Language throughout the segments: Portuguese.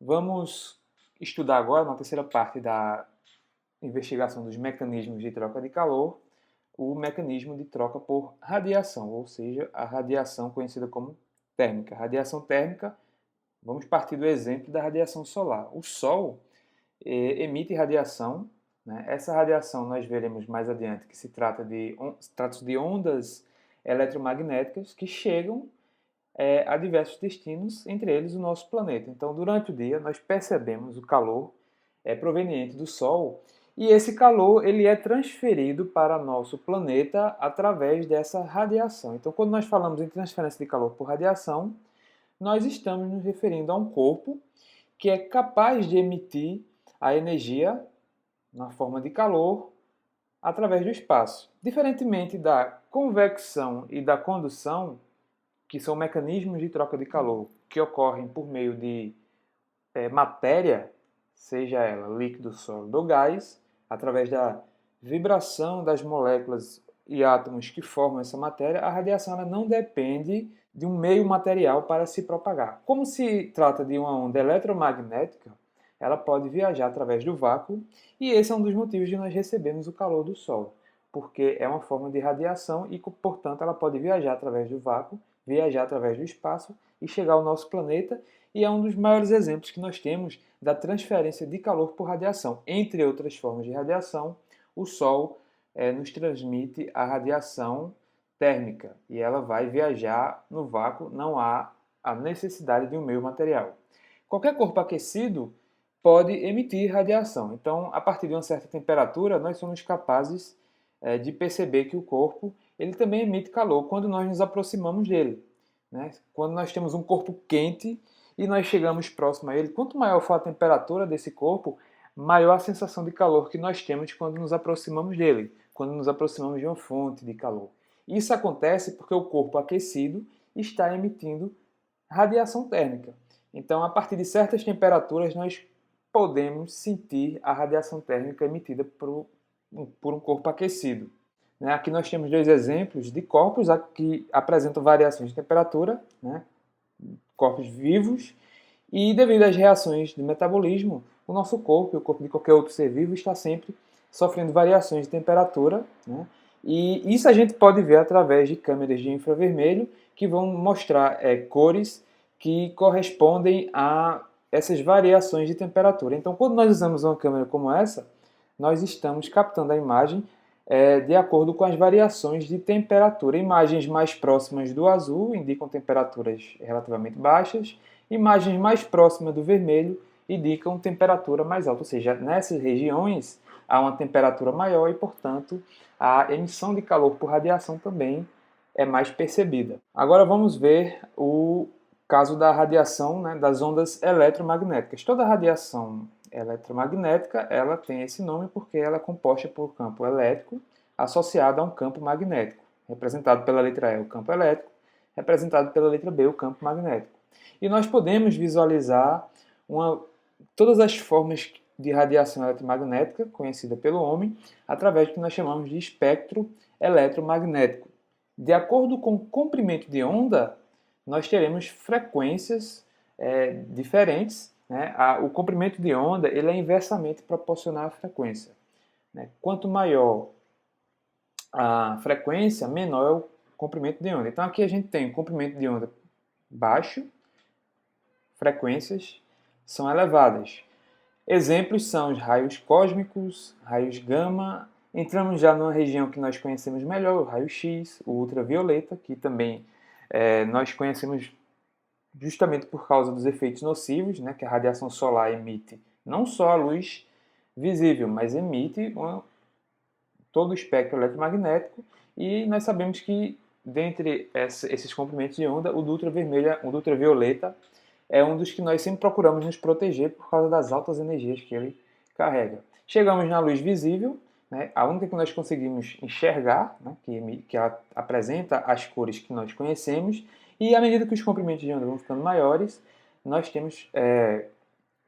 Vamos estudar agora, na terceira parte da investigação dos mecanismos de troca de calor, o mecanismo de troca por radiação, ou seja, a radiação conhecida como térmica. Radiação térmica, vamos partir do exemplo da radiação solar. O Sol emite radiação, né? Essa radiação nós veremos mais adiante que se trata de ondas eletromagnéticas que chegam a diversos destinos, entre eles o nosso planeta. Então, durante o dia, nós percebemos o calor proveniente do Sol e esse calor ele é transferido para nosso planeta através dessa radiação. Então, quando nós falamos em transferência de calor por radiação, nós estamos nos referindo a um corpo que é capaz de emitir a energia na forma de calor através do espaço. Diferentemente da convecção e da condução, que são mecanismos de troca de calor que ocorrem por meio de matéria, seja ela líquido, sólido ou gás, através da vibração das moléculas e átomos que formam essa matéria, a radiação ela não depende de um meio material para se propagar. Como se trata de uma onda eletromagnética, ela pode viajar através do vácuo, e esse é um dos motivos de nós recebermos o calor do Sol, porque é uma forma de radiação e, portanto, ela pode viajar através do vácuo, viajar através do espaço e chegar ao nosso planeta, e é um dos maiores exemplos que nós temos da transferência de calor por radiação. Entre outras formas de radiação, o Sol nos transmite a radiação térmica e ela vai viajar no vácuo, não há a necessidade de um meio material. Qualquer corpo aquecido pode emitir radiação. Então, a partir de uma certa temperatura, nós somos capazes de perceber que o corpo ele também emite calor quando nós nos aproximamos dele. Né? Quando nós temos um corpo quente e nós chegamos próximo a ele, quanto maior for a temperatura desse corpo, maior a sensação de calor que nós temos quando nos aproximamos dele, quando nos aproximamos de uma fonte de calor. Isso acontece porque o corpo aquecido está emitindo radiação térmica. Então, a partir de certas temperaturas, nós podemos sentir a radiação térmica emitida por um corpo aquecido. Aqui nós temos dois exemplos de corpos que apresentam variações de temperatura, corpos vivos, e devido às reações de metabolismo, o nosso corpo e o corpo de qualquer outro ser vivo está sempre sofrendo variações de temperatura, e isso a gente pode ver através de câmeras de infravermelho que vão mostrar cores que correspondem a essas variações de temperatura. Então, quando nós usamos uma câmera como essa, nós estamos captando a imagem de acordo com as variações de temperatura. Imagens mais próximas do azul indicam temperaturas relativamente baixas, imagens mais próximas do vermelho indicam temperatura mais alta, ou seja, nessas regiões há uma temperatura maior e, portanto, a emissão de calor por radiação também é mais percebida. Agora vamos ver o caso da radiação, das ondas eletromagnéticas. Toda radiação eletromagnética ela tem esse nome porque ela é composta por campo elétrico associado a um campo magnético, representado pela letra E, o campo elétrico, representado pela letra B, o campo magnético. E nós podemos visualizar todas as formas de radiação eletromagnética conhecida pelo homem através do que nós chamamos de espectro eletromagnético. De acordo com o comprimento de onda, nós teremos frequências diferentes. O comprimento de onda ele é inversamente proporcional à frequência. Quanto maior a frequência, menor é o comprimento de onda. Então aqui a gente tem um comprimento de onda baixo, frequências são elevadas. Exemplos são os raios cósmicos, raios gama. Entramos já numa região que nós conhecemos melhor, o raio-x, o ultravioleta, que também nós conhecemos justamente por causa dos efeitos nocivos, que a radiação solar emite não só a luz visível, mas emite todo o espectro eletromagnético, e nós sabemos que dentre esses comprimentos de onda, o do ultravioleta é um dos que nós sempre procuramos nos proteger por causa das altas energias que ele carrega. Chegamos na luz visível, a única que nós conseguimos enxergar, que ela apresenta as cores que nós conhecemos, e à medida que os comprimentos de onda vão ficando maiores, nós temos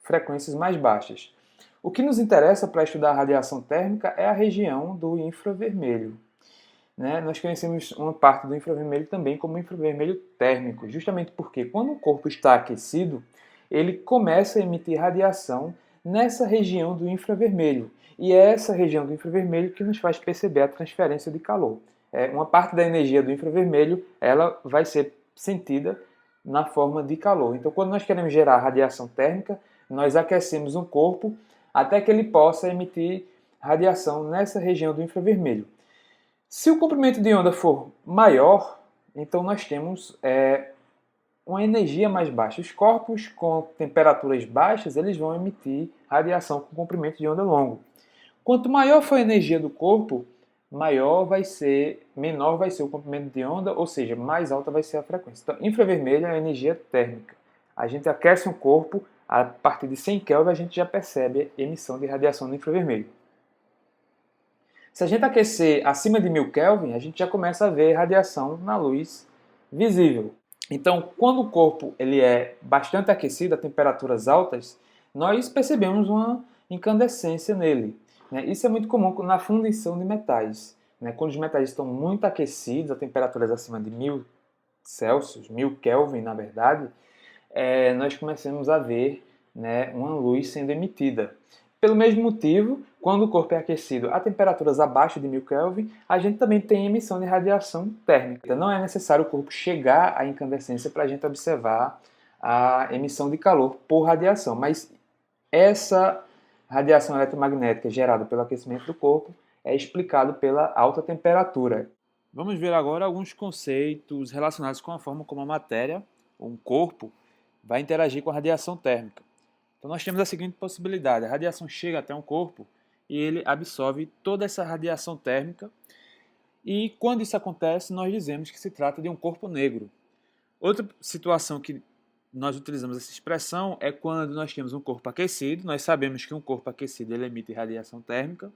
frequências mais baixas. O que nos interessa para estudar a radiação térmica é a região do infravermelho. Nós conhecemos uma parte do infravermelho também como infravermelho térmico, justamente porque quando o corpo está aquecido, ele começa a emitir radiação nessa região do infravermelho. E é essa região do infravermelho que nos faz perceber a transferência de calor. Uma parte da energia do infravermelho ela vai ser sentida na forma de calor. Então, quando nós queremos gerar radiação térmica, nós aquecemos um corpo até que ele possa emitir radiação nessa região do infravermelho. Se o comprimento de onda for maior, então nós temos uma energia mais baixa. Os corpos com temperaturas baixas, eles vão emitir radiação com comprimento de onda longo. Quanto maior for a energia do corpo, menor vai ser o comprimento de onda, ou seja, mais alta vai ser a frequência. Então, infravermelho é a energia térmica. A gente aquece um corpo, a partir de 100 Kelvin a gente já percebe a emissão de radiação no infravermelho. Se a gente aquecer acima de 1000 Kelvin, a gente já começa a ver radiação na luz visível. Então, quando o corpo ele é bastante aquecido a temperaturas altas, nós percebemos uma incandescência nele. Isso é muito comum na fundição de metais. Quando os metais estão muito aquecidos a temperaturas acima de 1000 Celsius, 1000 Kelvin na verdade, nós começamos a ver uma luz sendo emitida. Pelo mesmo motivo, quando o corpo é aquecido a temperaturas abaixo de 1000 Kelvin, a gente também tem emissão de radiação térmica. Não é necessário o corpo chegar à incandescência para a gente observar a emissão de calor por radiação, mas essa radiação eletromagnética gerada pelo aquecimento do corpo é explicado pela alta temperatura. Vamos ver agora alguns conceitos relacionados com a forma como a matéria, um corpo, vai interagir com a radiação térmica. Então nós temos a seguinte possibilidade: a radiação chega até um corpo e ele absorve toda essa radiação térmica, e quando isso acontece nós dizemos que se trata de um corpo negro. Outra situação que nós utilizamos essa expressão é quando nós temos um corpo aquecido. Nós sabemos que um corpo aquecido ele emite radiação térmica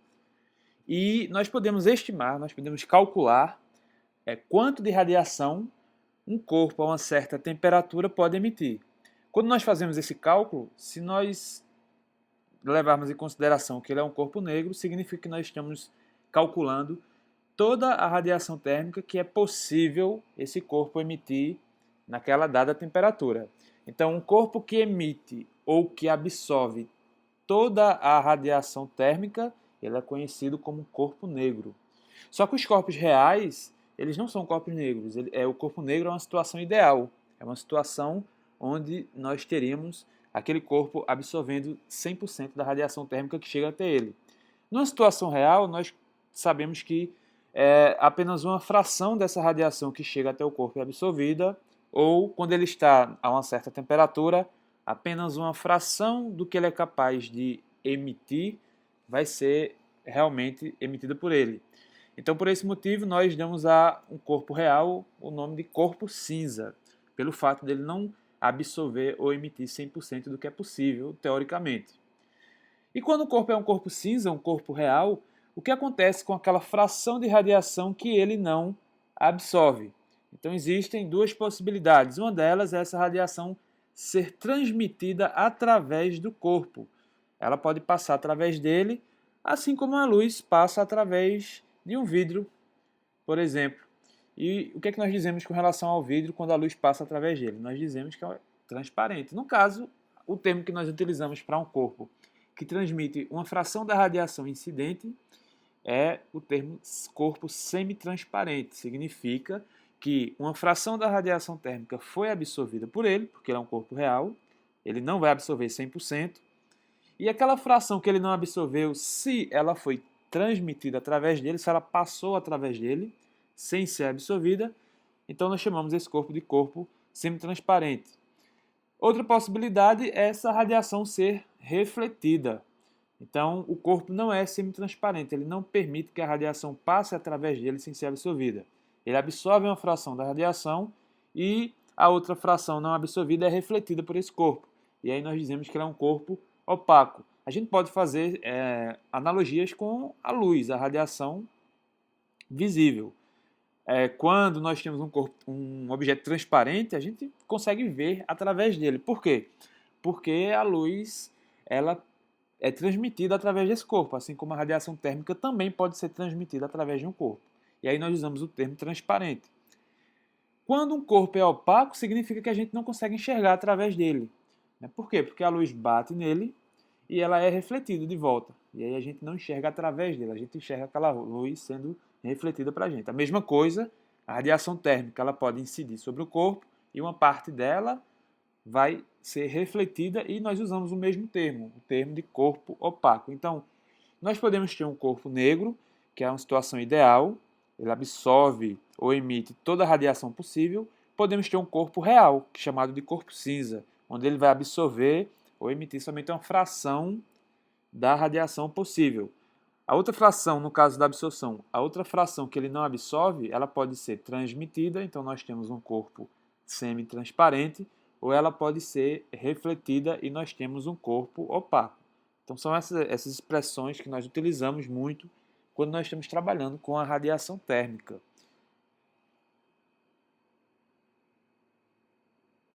e nós podemos estimar, nós podemos calcular quanto de radiação um corpo a uma certa temperatura pode emitir. Quando nós fazemos esse cálculo, se nós levarmos em consideração que ele é um corpo negro, significa que nós estamos calculando toda a radiação térmica que é possível esse corpo emitir naquela dada temperatura. Então, um corpo que emite ou que absorve toda a radiação térmica, ele é conhecido como corpo negro. Só que os corpos reais, eles não são corpos negros. O corpo negro é uma situação ideal, é uma situação onde nós teríamos aquele corpo absorvendo 100% da radiação térmica que chega até ele. Numa situação real, nós sabemos que apenas uma fração dessa radiação que chega até o corpo é absorvida, ou quando ele está a uma certa temperatura, apenas uma fração do que ele é capaz de emitir vai ser realmente emitida por ele. Então, por esse motivo, nós damos a um corpo real o nome de corpo cinza, pelo fato dele não absorver ou emitir 100% do que é possível, teoricamente. E quando o corpo é um corpo cinza, um corpo real, o que acontece com aquela fração de radiação que ele não absorve? Então existem duas possibilidades. Uma delas é essa radiação ser transmitida através do corpo. Ela pode passar através dele, assim como a luz passa através de um vidro, por exemplo. E o que é que nós dizemos com relação ao vidro quando a luz passa através dele? Nós dizemos que é transparente. No caso, o termo que nós utilizamos para um corpo que transmite uma fração da radiação incidente é o termo corpo semitransparente. Significa que uma fração da radiação térmica foi absorvida por ele, porque ele é um corpo real, ele não vai absorver 100%, e aquela fração que ele não absorveu, se ela foi transmitida através dele, se ela passou através dele, sem ser absorvida, então nós chamamos esse corpo de corpo semitransparente. Outra possibilidade é essa radiação ser refletida. Então, o corpo não é semitransparente, ele não permite que a radiação passe através dele sem ser absorvida. Ele absorve uma fração da radiação e a outra fração não absorvida é refletida por esse corpo. E aí nós dizemos que ele é um corpo opaco. A gente pode fazer analogias com a luz, a radiação visível. Quando nós temos um objeto transparente, a gente consegue ver através dele. Por quê? Porque a luz ela é transmitida através desse corpo, assim como a radiação térmica também pode ser transmitida através de um corpo. E aí nós usamos o termo transparente. Quando um corpo é opaco, significa que a gente não consegue enxergar através dele. né? Por quê? Porque a luz bate nele e ela é refletida de volta. E aí a gente não enxerga através dele, a gente enxerga aquela luz sendo refletida para a gente. A mesma coisa, a radiação térmica, ela pode incidir sobre o corpo e uma parte dela vai ser refletida e nós usamos o mesmo termo, o termo de corpo opaco. Então, nós podemos ter um corpo negro, que é uma situação ideal, ele absorve ou emite toda a radiação possível. Podemos ter um corpo real, chamado de corpo cinza, onde ele vai absorver ou emitir somente uma fração da radiação possível. A outra fração, no caso da absorção, a outra fração que ele não absorve, ela pode ser transmitida, então nós temos um corpo semi-transparente, ou ela pode ser refletida e nós temos um corpo opaco. Então são essas expressões que nós utilizamos muito quando nós estamos trabalhando com a radiação térmica.